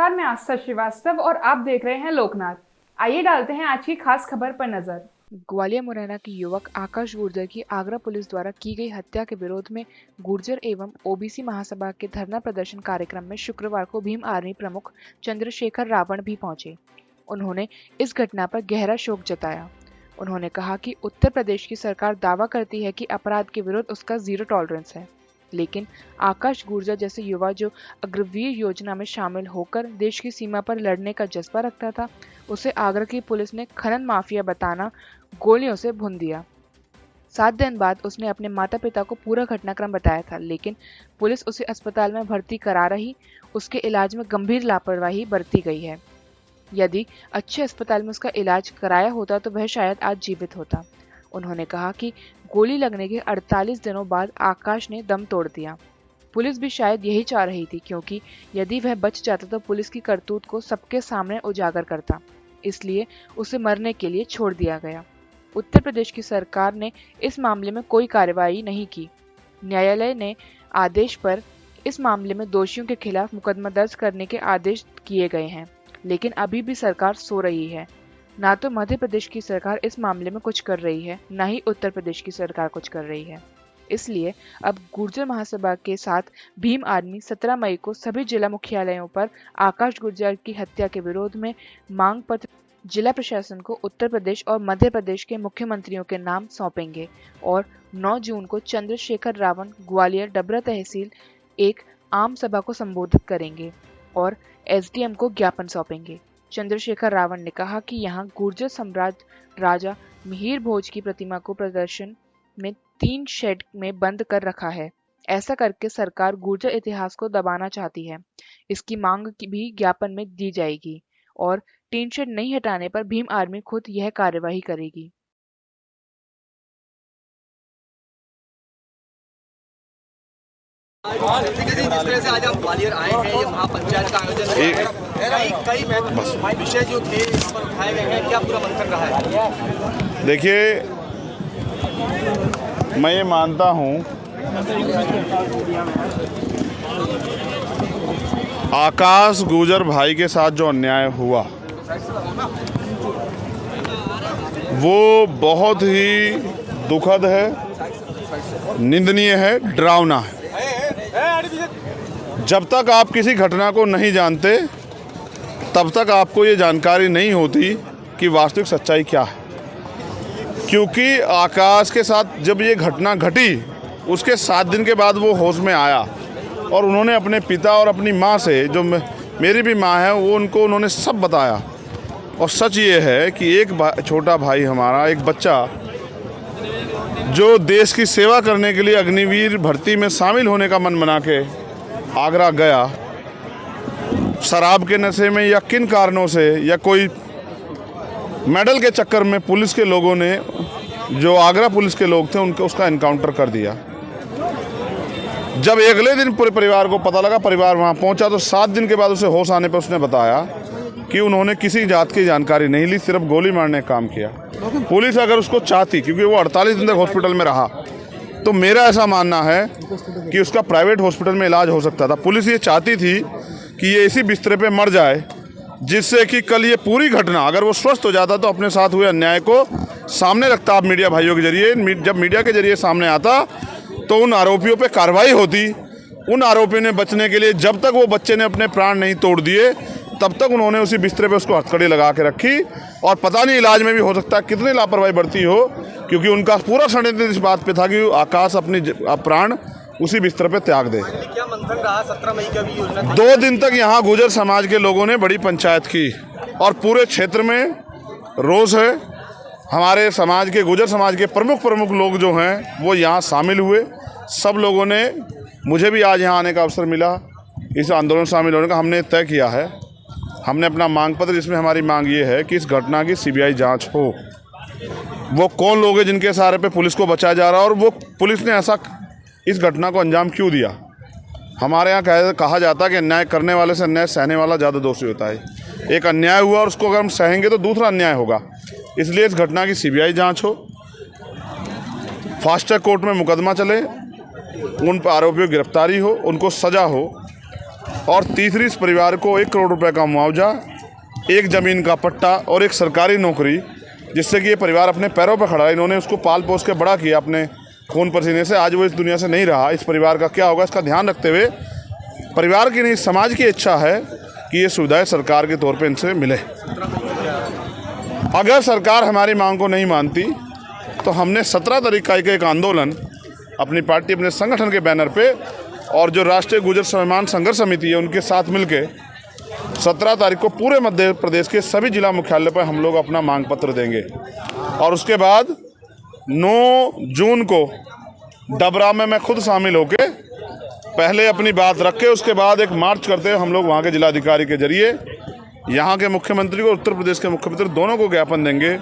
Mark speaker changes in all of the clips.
Speaker 1: नमस्कार, मैं आस्था श्रीवास्तव और आप देख रहे हैं लोकनाथ। आइए डालते हैं आज की खास खबर पर नजर।
Speaker 2: ग्वालियर मुरैना की युवक आकाश गुर्जर की आगरा पुलिस द्वारा की गई हत्या के विरोध में गुर्जर एवं ओबीसी महासभा के धरना प्रदर्शन कार्यक्रम में शुक्रवार को भीम आर्मी प्रमुख चंद्रशेखर रावण भी पहुंचे। उन्होंने इस घटना पर गहरा शोक जताया। उन्होंने कहा कि उत्तर प्रदेश की सरकार दावा करती है कि अपराध के विरुद्ध उसका जीरो टॉलरेंस है, लेकिन आकाश गुर्जर जैसे युवा जो अग्रवीर योजना में शामिल होकर देश की सीमा पर लड़ने का जज्बा रखता था, उसे आगरा की पुलिस ने खनन माफिया बताना गोलियों से भून दिया। 7 दिन बाद उसने अपने माता पिता को पूरा घटनाक्रम बताया था, लेकिन पुलिस उसे अस्पताल में भर्ती करा रही। उसके इलाज में गंभीर लापरवाही बरती गई है। यदि अच्छे अस्पताल में उसका इलाज कराया होता तो वह शायद आज जीवित होता। उन्होंने कहा कि गोली लगने के 48 दिनों बाद आकाश ने दम तोड़ दिया। पुलिस भी शायद यही चाह रही थी, क्योंकि यदि वह बच जाता तो पुलिस की करतूत को सबके सामने उजागर करता, इसलिए उसे मरने के लिए छोड़ दिया गया। उत्तर प्रदेश की सरकार ने इस मामले में कोई कार्रवाई नहीं की। न्यायालय ने आदेश पर इस मामले में दोषियों के खिलाफ मुकदमा दर्ज करने के आदेश किए गए हैं, लेकिन अभी भी सरकार सो रही है। ना तो मध्य प्रदेश की सरकार इस मामले में कुछ कर रही है, ना ही उत्तर प्रदेश की सरकार कुछ कर रही है। इसलिए अब गुर्जर महासभा के साथ भीम आर्मी 17 मई को सभी जिला मुख्यालयों पर आकाश गुर्जर की हत्या के विरोध में मांग पत्र जिला प्रशासन को उत्तर प्रदेश और मध्य प्रदेश के मुख्यमंत्रियों के नाम सौंपेंगे और 9 जून को चंद्रशेखर रावण ग्वालियर डबरा तहसील एक आम सभा को संबोधित करेंगे और एसडीएम को ज्ञापन सौंपेंगे। चंद्रशेखर रावण ने कहा कि यहाँ गुर्जर सम्राट राजा मिहिर भोज की प्रतिमा को प्रदर्शन में 3 शेड में बंद कर रखा है। ऐसा करके सरकार गुर्जर इतिहास को दबाना चाहती है। इसकी मांग भी ज्ञापन में दी जाएगी और 3 शेड नहीं हटाने पर भीम आर्मी खुद यह कार्यवाही करेगी।
Speaker 3: जिस तरह से आज हम ग्वालियर आए हैं, ये महापंचायत का आयोजन है, कई महत्वपूर्ण विषय जो थे यहाँ पर उठाए गए हैं, क्या पूरा मंथन रहा है?
Speaker 4: देखिए, मैं ये मानता हूँ आकाश गुर्जर भाई के साथ जो अन्याय हुआ वो बहुत ही दुखद है, निंदनीय है, डरावना है। जब तक आप किसी घटना को नहीं जानते तब तक आपको ये जानकारी नहीं होती कि वास्तविक सच्चाई क्या है। क्योंकि आकाश के साथ जब ये घटना घटी उसके 7 दिन के बाद वो होश में आया और उन्होंने अपने पिता और अपनी माँ से, जो मेरी भी माँ है, वो उन्होंने सब बताया। और सच ये है कि एक छोटा भाई हमारा, एक बच्चा जो देश की सेवा करने के लिए अग्निवीर भर्ती में शामिल होने का मन बना के आगरा गया, शराब के नशे में या किन कारणों से या कोई मेडल के चक्कर में पुलिस के लोगों ने, जो आगरा पुलिस के लोग थे, उनके उसका एनकाउंटर कर दिया। जब अगले दिन पूरे परिवार को पता लगा, परिवार वहाँ पहुँचा, तो 7 दिन के बाद उसे होश आने पर उसने बताया कि उन्होंने किसी जात की जानकारी नहीं ली, सिर्फ गोली मारने का काम किया। पुलिस अगर उसको चाहती, क्योंकि वो 48 दिन तक हॉस्पिटल में रहा, तो मेरा ऐसा मानना है कि उसका प्राइवेट हॉस्पिटल में इलाज हो सकता था। पुलिस ये चाहती थी कि ये इसी बिस्तरे पे मर जाए, जिससे कि कल ये पूरी घटना, अगर वो स्वस्थ हो जाता तो अपने साथ हुए अन्याय को सामने रखता। आप मीडिया भाइयों के जरिए, जब मीडिया के जरिए सामने आता तो उन आरोपियों पे कार्रवाई होती। उन आरोपियों ने बचने के लिए, जब तक वो बच्चे ने अपने प्राण नहीं तोड़ दिए, तब तक उन्होंने उसी बिस्तरे पे उसको हथकड़ी लगा के रखी। और पता नहीं इलाज में भी हो सकता है कितनी लापरवाही बरती हो, क्योंकि उनका पूरा षड्यंत्र इस बात पे था कि आकाश अपनी प्राण उसी बिस्तर पे त्याग दे।
Speaker 3: क्या मंथन रहा? 17 मई का भी योजना
Speaker 4: 2 दिन तक यहाँ गुर्जर समाज के लोगों ने बड़ी पंचायत की और पूरे क्षेत्र में रोष है। हमारे समाज के, गुर्जर समाज के प्रमुख लोग जो हैं वो यहाँ शामिल हुए। सब लोगों ने, मुझे भी आज यहाँ आने का अवसर मिला, इस आंदोलन में शामिल होने का। हमने तय किया है, हमने अपना मांग पत्र, जिसमें हमारी मांग ये है कि इस घटना की सीबीआई जांच हो। वो कौन लोग हैं जिनके सहारे पे पुलिस को बचाया जा रहा है और वो पुलिस ने ऐसा इस घटना को अंजाम क्यों दिया। हमारे यहाँ कहा जाता है कि अन्याय करने वाले से अन्याय सहने वाला ज़्यादा दोषी होता है। एक अन्याय हुआ और उसको अगर हम सहेंगे तो दूसरा अन्याय होगा। इसलिए इस घटना की सीबीआई जांच हो, फास्ट ट्रैक कोर्ट में मुकदमा चले, उन पर आरोपियों की गिरफ्तारी हो, उनको सज़ा हो, और तीसरी इस परिवार को 1 करोड़ रुपए का मुआवजा, 1 ज़मीन का पट्टा और 1 सरकारी नौकरी, जिससे कि ये परिवार अपने पैरों पर खड़ा है। इन्होंने उसको पाल पोस के बड़ा किया अपने खून पसीने से। आज वो इस दुनिया से नहीं रहा। इस परिवार का क्या होगा, इसका ध्यान रखते हुए परिवार की नहीं, समाज की इच्छा है कि ये सुविधाएं सरकार के तौर पे इनसे मिले। अगर सरकार हमारी मांग को नहीं मानती तो हमने 17 तारीख का एक आंदोलन अपनी पार्टी, अपने संगठन के बैनर पे और जो राष्ट्रीय गुर्जर स्वाभिमान संघर्ष समिति है उनके साथ मिलके 17 तारीख को पूरे मध्य प्रदेश के सभी जिला मुख्यालय पर हम लोग अपना मांग पत्र देंगे। और उसके बाद 9 जून को डबरा में मैं खुद शामिल होके पहले अपनी बात रख के उसके बाद एक मार्च करते हुए हम लोग वहाँ के जिलाधिकारी के जरिए यहाँ के मुख्यमंत्री को, उत्तर प्रदेश के मुख्यमंत्री दोनों को ज्ञापन देंगे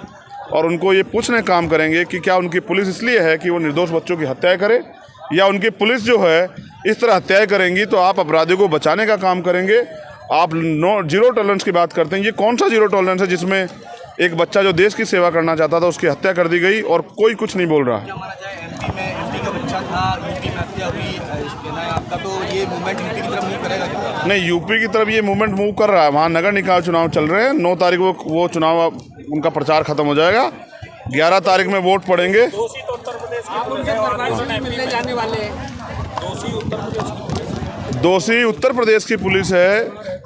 Speaker 4: और उनको ये पूछने काम करेंगे कि क्या उनकी पुलिस इसलिए है कि वो निर्दोष बच्चों की हत्याएं करे, या उनकी पुलिस जो है इस तरह हत्याएं करेंगी तो आप अपराधियों को बचाने का काम करेंगे। आप जीरो टॉलरेंस की बात करते हैं, ये कौन सा जीरो टॉलरेंस है जिसमें एक बच्चा जो देश की सेवा करना चाहता था उसकी हत्या कर दी गई और कोई कुछ नहीं बोल रहा है।
Speaker 3: एमपी का बच्चा था, यूपी में हत्या हुई आपका, तो ये मूवमेंट यूपी की तरफ मूव करेगा क्या?
Speaker 4: नहीं, यूपी की तरफ ये मूवमेंट मूव कर रहा है। वहाँ नगर निकाय चुनाव चल रहे हैं। 9 तारीख को वो चुनाव उनका प्रचार खत्म हो जाएगा। 11 तारीख में वोट पड़ेंगे। दोषी उत्तर प्रदेश की पुलिस है।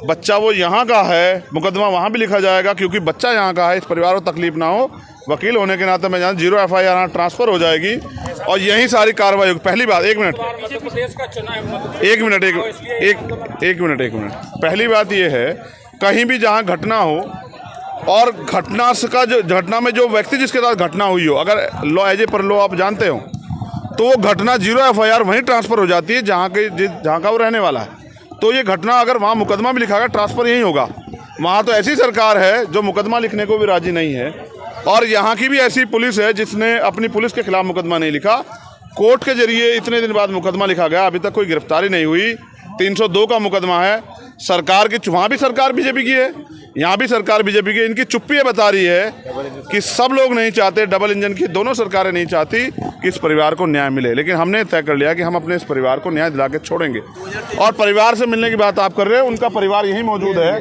Speaker 4: बच्चा वो यहाँ का है, मुकदमा वहाँ भी लिखा जाएगा क्योंकि बच्चा यहाँ का है। इस परिवार को तकलीफ ना हो, वकील होने के नाते मैं जानता 0 FIR यहाँ ट्रांसफ़र हो जाएगी और यही सारी कार्रवाई होगी। पहली बात, एक मिनट, पहली बात ये है, कहीं भी जहाँ घटना हो और घटना में जो व्यक्ति जिसके साथ घटना हुई हो, अगर लॉ एज ए पर लॉ आप जानते हो तो वो घटना 0 FIR वहीं ट्रांसफ़र हो जाती है जहाँ का वो रहने वाला है। तो ये घटना अगर वहाँ मुकदमा भी लिखा गया, ट्रांसफ़र यहीं होगा। वहाँ तो ऐसी सरकार है जो मुकदमा लिखने को भी राजी नहीं है और यहाँ की भी ऐसी पुलिस है जिसने अपनी पुलिस के खिलाफ मुकदमा नहीं लिखा। कोर्ट के जरिए इतने दिन बाद मुकदमा लिखा गया, अभी तक कोई गिरफ्तारी नहीं हुई। 302 का मुकदमा है। सरकार की, वहाँ भी सरकार बीजेपी की है, यहाँ भी सरकार बीजेपी की। इनकी चुप्पी ये बता रही है कि सब लोग नहीं चाहते, डबल इंजन की दोनों सरकारें नहीं चाहती कि इस परिवार को न्याय मिले। लेकिन हमने तय कर लिया कि हम अपने इस परिवार को न्याय दिला के छोड़ेंगे। और परिवार से मिलने की बात आप कर रहे हैं, उनका परिवार यहीं मौजूद है।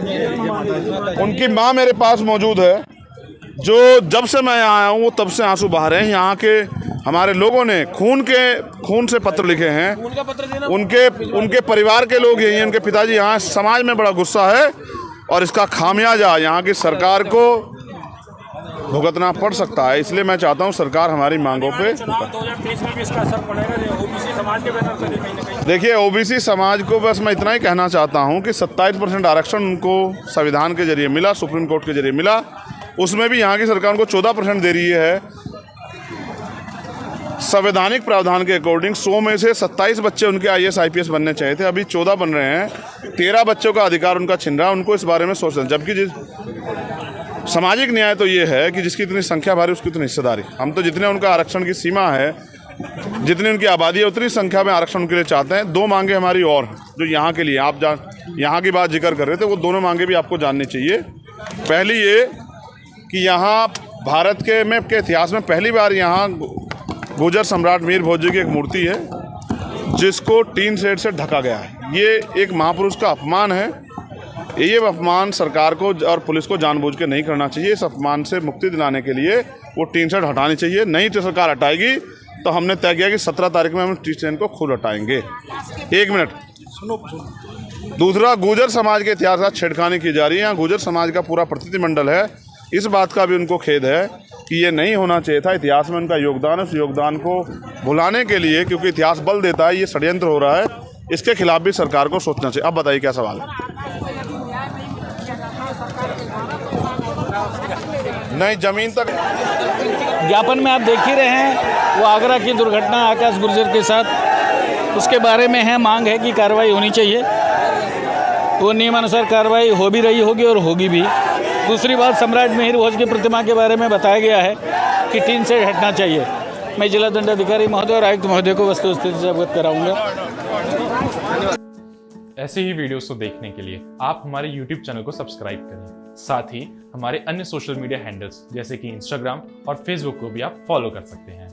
Speaker 4: उनकी माँ मेरे पास मौजूद है, जो जब से मैं आया हूँ वो तब से आंसू बहा रहे हैं। यहाँ के हमारे लोगों ने खून से पत्र लिखे हैं। उनके परिवार के लोग यही हैं, उनके पिताजी यहाँ। समाज में बड़ा गुस्सा है और इसका खामियाजा यहाँ की सरकार को भुगतना पड़ सकता है। इसलिए मैं चाहता हूँ सरकार हमारी मांगों पे। देखिए, ओबीसी समाज को बस मैं इतना ही कहना चाहता हूँ कि 27% आरक्षण उनको संविधान के जरिए मिला, सुप्रीम कोर्ट के जरिए मिला। उसमें भी यहाँ की सरकार उनको 14% दे रही है। संवैधानिक प्रावधान के अकॉर्डिंग 100 में से 27 बच्चे उनके IAS IPS बनने चाहिए थे, अभी 14 बन रहे हैं। 13 बच्चों का अधिकार उनका छिन रहा है, उनको इस बारे में सोचना। जबकि सामाजिक न्याय तो ये है कि जिसकी इतनी संख्या भारी उसकी इतनी हिस्सेदारी। हम तो जितने उनका आरक्षण की सीमा है, जितनी उनकी आबादी है उतनी संख्या में आरक्षण उनके लिए चाहते हैं। 2 मांगे हमारी और जो यहाँ के लिए आप यहाँ की बात जिक्र कर रहे थे, वो दोनों मांगे भी आपको जाननी चाहिए। पहली ये कि यहाँ भारत के इतिहास में पहली बार यहाँ गुर्जर सम्राट मीर भोज जी की एक मूर्ति है जिसको टीन शेड से ढका गया है। ये एक महापुरुष का अपमान है। ये अपमान सरकार को और पुलिस को जानबूझ के नहीं करना चाहिए। इस अपमान से मुक्ति दिलाने के लिए वो टीन शेड हटानी चाहिए। नहीं तो सरकार हटाएगी तो हमने तय किया कि 17 तारीख में हम टीन शेड को खुद हटाएंगे। 1 मिनट, दूसरा, गुर्जर समाज के इतिहास का छेड़खानी की जा रही है। यहाँ गुर्जर समाज का पूरा प्रतिनिधिमंडल है। इस बात का भी उनको खेद है कि ये नहीं होना चाहिए था। इतिहास में उनका योगदान है, उस योगदान को भुलाने के लिए, क्योंकि इतिहास बल देता है, ये षड्यंत्र हो रहा है। इसके खिलाफ भी सरकार को सोचना चाहिए। अब बताइए क्या सवाल है? नहीं, जमीन तक
Speaker 5: ज्ञापन में आप देख ही रहे हैं, वो आगरा की दुर्घटना आकाश गुर्जर के साथ, उसके बारे में है, मांग है कि कार्रवाई होनी चाहिए। वो नियमानुसार कार्रवाई हो भी रही होगी और होगी भी। दूसरी बात, सम्राट मिहिर भोज की प्रतिमा के बारे में बताया गया है कि टीन से हटना चाहिए। मैं जिला दंडाधिकारी महोदय और आयुक्त महोदय को वस्तुस्थिति से अवगत कराऊंगा।
Speaker 6: ऐसे ही वीडियोस को देखने के लिए आप हमारे YouTube चैनल को सब्सक्राइब करें। साथ ही हमारे अन्य सोशल मीडिया हैंडल्स जैसे कि Instagram और Facebook को भी आप फॉलो कर सकते हैं।